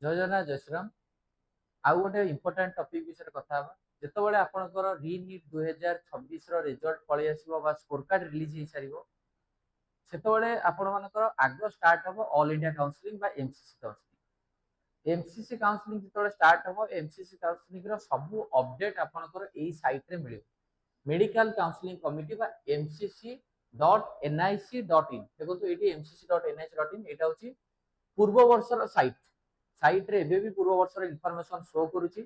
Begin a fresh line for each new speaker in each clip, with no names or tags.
जय जगन्नाथ जय श्रीराम। आउ गोटे इंपोर्टाट टपिक विषय कथा जितेबाला आपंकर रिनिट 2026 रिजल्ट पलि आसो स्कोर कार्ड रिलीज हो सार से आपंकर आग स्टार्ट हम all India counselling MCC counselling. MCC counselling जो स्टार्ट हम एमसीसी काउंसलिंग सब अपडेट आपंकर यही सैट्रे मिले medical counselling committee MCC .nic.in देखो ये mcc.nic.in यहाँ हूँ पूर्व वर्षर सैट सैट्रे एवं पूर्व वर्षर इनफर्मेशन शो करुच्ची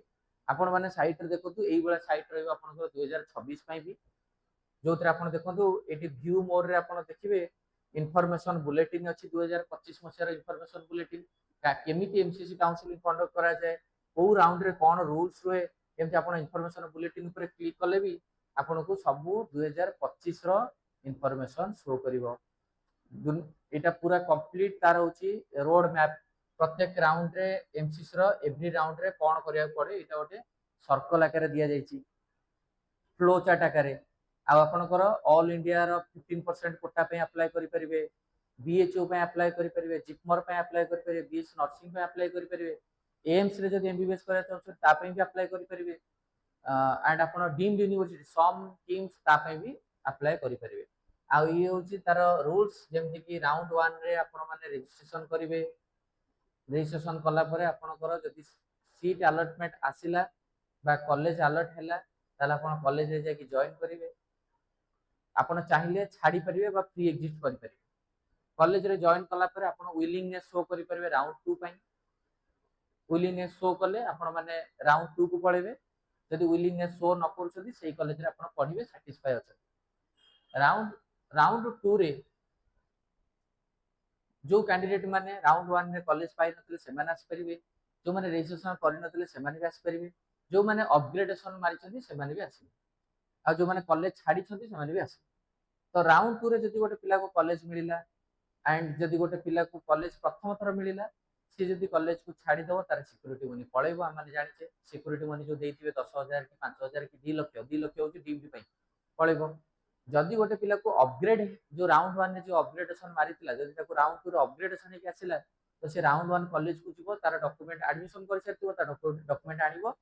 आपण मैंने सैट्रे देखो ये सैट रहा 2026 भी जो देखो ये व्यू मोर रे आपण देखिए इनफर्मेशन बुलेटिन अच्छी 2025 मसीहार इनफर्मेशन बुलेटिन केमी एमसीसी काउंसलिंग कंडक्ट करा जाए कौ राउंड रे कौन रूल्स रुए एमती आप इनफर्मेशन बुलेटिन पर क्लिक कले भी आपन को सब 2025 इनफर्मेशन शो कर यहाँ पूरा कंप्लीट तार होची रोड मैप प्रत्येक राउंड रे एमसीसी रो एवरी राउंड रे कौन करिया पड़े यहाँ गोटे सर्कल आकार दि जाइए फ्लो चार्ट आकार आपणकर ऑल इंडिया रो 15% कोटा पे अप्लाई करि परिबे बीएचओ पे अप्लाई करि परिबे जिपमर पे अप्लाई करि परिबे बीएस नर्सिंग पे अप्लाई करि परिबे एम्स रे जदि एमबीबीएस करा चाहछन ता पे भी अप्लाई करि परिबे एंड आपण डीम्ड यूनिवर्सिटी सम टीम्स ता पे भी अप्लाई करि परिबे आ ये होची तार रूल्स जेमति कि राउंड 1 रे आपण माने रजिस्ट्रेशन करिवे रजिस्ट्रेशन कला परे आपणकर जदि सीट अलॉटमेंट आसिला बा कॉलेज अलॉट हैला ताले आपण कॉलेज रे जाके जॉइन करिवे आपण चाहिए छाड़ी परिवे बा फ्री एग्जिट करि परिवे कॉलेज रे जॉइन कला परे आपण विलिंगनेस शो करि परिवे राउंड 2 पई विलिंगनेस शो कले आपण माने राउंड 2 को पळेबे जदि विलिंगनेस शो न करछथि सेही कॉलेज रे आपण पढिबे सैटिस्फाई अछि राउंड राउंड 2 रे जो कैंडिडेट माने राउंड 1 रे कॉलेज पाई नथिले से माने आसी परिबे जो माने रजिस्ट्रेशन करि नथिले से माने भी आसी परिबे जो माने अपग्रेडेशन मारि छथि से माने भी आसी आ जो माने कॉलेज छाड़ी छथि से माने भी आसी तो राउंड 2 रे जदि गोटे पिला को कॉलेज मिलिला एंड जदि गोटे पिला को कॉलेज प्रथम थर मिलिला सी जदि कॉलेज को छाड़ी दबो तार सिक्योरिटी मनी पळेबो हम माने जानिछे सिक्योरिटी मनी जो देइथिबे 10,000 कि 5,000 कि 2 लाख होची डीम्ड पई पळेबो जदि गोटे पिला को अपग्रेड जो राउंड 1 रे जो अपग्रेडेशन मारितिला जदि ताको राउंड 2 रे अपग्रेडेशन हे आसिला तो से राउंड 1 कॉलेज को जीवो तार डॉक्यूमेंट एडमिशन कर सरतिबो तार डॉक्यूमेंट आनिबो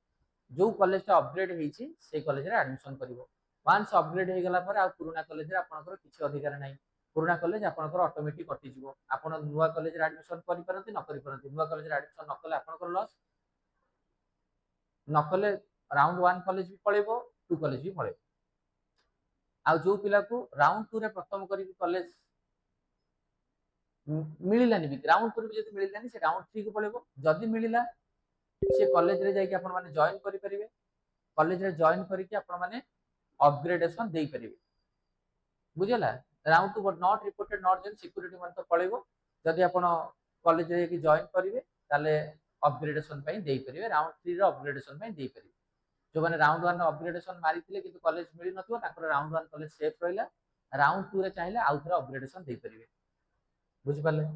जो कॉलेज टा अपग्रेड हेची से कॉलेज रे एडमिशन करिवो वंस अपग्रेड हे गला पर आ पुराना कॉलेज रे आपनकर किछि अधिकार नाही पुराना कॉलेज आपनकर ऑटोमेटिक कटि जीवो आपन नुवा कॉलेज रे एडमिशन करि परंती न करि परंती नुवा कॉलेज रे एडमिशन न कले आपनकर लॉस न कले राउंड 1 कॉलेज भी पळेबो 2 कॉलेज भी पळेबो आ जो पिला को राउंड 2 रे प्रथम करी कॉलेज मिलिलानी भी राउंड 2 रे जदि मिलिलानी से राउंड 3 को पळेबो जदि मिलिला से कॉलेज रे जाई कि आपन माने जॉइन करि परिबे कॉलेज रे जॉइन करी कि आपन माने अपग्रेडेशन देई परिबे बुझला राउंड 2 नॉट रिपोर्टेड नॉट जन सिक्योरिटी मन तो पळेबो जदि आपन कॉलेज रे कि जॉइन करिवे ताले अपग्रेडेशन पई देई परिबे राउंड 3 रे अपग्रेडेशन पई देई परिबे जो माने राउंड 1 अपग्रेडेशन मारिथिले किंतु कॉलेज मिली नथिबो ताकर राउंड 1 कॉलेज सेफ रहिला राउंड 2 रे चाहिले आउ थरा अपग्रेडेशन देई परिबे बुझि पाले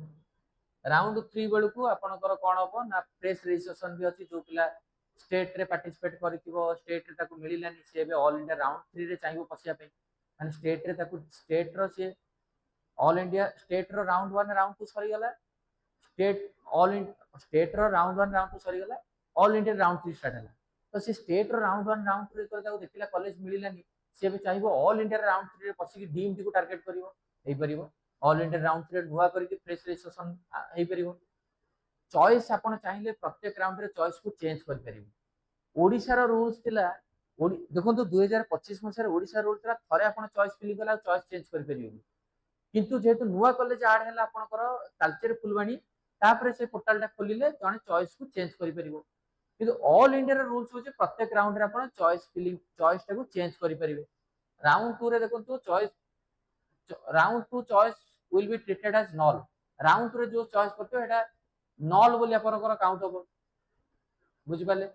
राउंड 3 बेलू को आपनकर कोन हबो ना प्रेस रजिस्ट्रेशन भी अछि जो पिला स्टेट रे पार्टिसिपेट करिथिबो स्टेट रे ताको मिलिलानी से बे ऑल इंडिया राउंड 3 रे चाहिबो पसिया पे माने स्टेट रे ताको स्टेट रो से ऑल इंडिया स्टेट रो राउंड 1 राउंड 2 सरी गला स्टेट ऑल स्टेट रो राउंड 1 राउंड 2 सरी गला ऑल इंडिया राउंड 3 स्टार्ट हला तो से स्टेट रो राउंड 1 राउंड 2 रे ताको देखिला कॉलेज मिलिलानी से भी चाहिबो ऑल इंडिया राउंड 3 रे पसी डीम्ड को टारगेट करिवो एई परिबो ऑल इंडिया राउंड 3 रे नुवा करी फ्रेश रजिस्ट्रेशन एई परिबो चॉइस आपण चाहिए प्रत्येक राउंड रे चॉइस को चेंज कर परिबे ओडिसा रो रूल्स थिला देखो 2025 मसीह ओडिसा रूल थिला थरे आपण चॉइस फिल कला चॉइस चेंज कर परिबे किंतु जेहेतु नुआ कॉलेज ऐड हैला आपनकर तालचेर फुलवाणी तापरे से पोर्टल टा खोलिले जने चॉइस को चेंज करि परिबो किंतु ऑल इंडिया रो रूल्स होचे प्रत्येक राउंड रे आपण चॉइस फिलिंग चॉइस टा को चेंज करि परिबे राउंड 2 रे देखो choice round 2 choice will be treated as null round 2 रे जो चॉइस करतो एटा नल बोली आपनकर काउंट हो बुझि पाले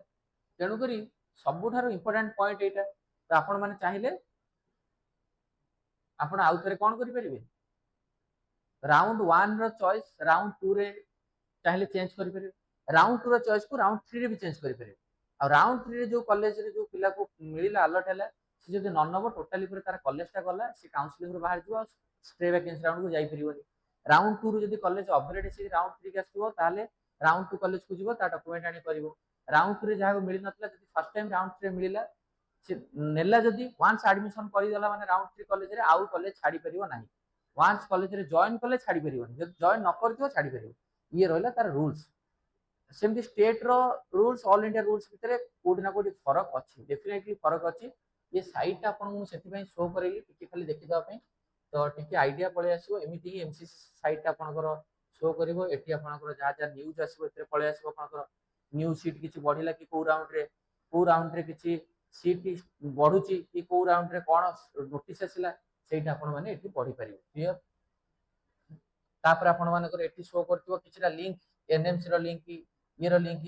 तेणु करी सबुठारो इंपोर्टेंट पॉइंट एटा तो आपण माने चाहिए आपण आउ थरे कोन करि परिबे राउंड 1 रो चॉइस राउंड 2 रे चाहिए चेंज करि परिबे राउंड 2 रो चॉइस को राउंड 3 रे भी चेंज करि परिबे आ राउंड 3 रे जो कॉलेज रे जो पिला को मिलिला अलर्ट हैला से जदि नन नबो टोटली पूरा तार कॉलेज टा गला से काउंसलिंग रो बाहर जिवो स्टे वैकेंसी राउंड को जाई परिबोनी राउंड 2 रो जदि कॉलेज अपग्रेड से राउंड 3 के आसीबो ताले राउंड 2 कॉलेज को जीवो ता डॉक्यूमेंट आनी करिवो राउंड 3 रे जहां मिली नतला जदि फर्स्ट टाइम राउंड 3 रे मिलिला से नेला जदि वंस एडमिशन करि देला माने राउंड 3 कॉलेज रे आउ कॉलेज छाडी परिवो नाही वंस कॉलेज रे जॉइन कॉलेज छाडी परिवो जदि जॉइन न करथियो छाडी परिवो ये रहला तार रूल्स सेमती स्टेट रो रूल्स ऑल इंडिया रूल्स भितर कोडी ना कोडी फरक अछि डेफिनेटली फरक अछि ये साइट आपन मु सेति पई शो करेली टिके खाली देखि दवा पई तो टिके आइडिया पळे आसीबो एमिति ही एमसीसी साइट आपनकर शो करिवो एटी आपनकर जा जा न्यूज आसीबो एते पळे आसीबो आपनकर न्यूज सीट किछि बढ़िला कि को राउंड रे किछि सीट बढ़ुची कि को राउंड रे कोन नोटिस आसिला सेटा आपन माने एटी पढि परिबो क्लियर तापर आपण मानकर एटी शो करथिबो किछिटा लिंक एनएमसी रो लिंक ये रो लिंक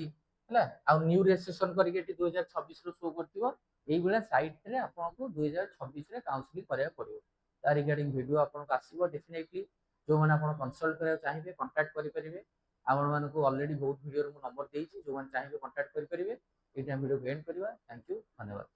हला आ न्यू रजिस्ट्रेशन करके एटी 2026 रो शो करथिबो एई बेला साइट रे आपन को 2026 रे काउंसलिंग करिया पड़िबो ता रिगार्डिंग वीडियो आपन को आसीबो डेफिनेटली जो माने आपन कंसल्ट करिया चाहिबे कांटेक्ट करि परिबे आपण मान को ऑलरेडी बहुत वीडियो रो नंबर देइछि जो माने चाहिबे कांटेक्ट करि परिबे एटा वीडियो एंड करबा थैंक यू धन्यवाद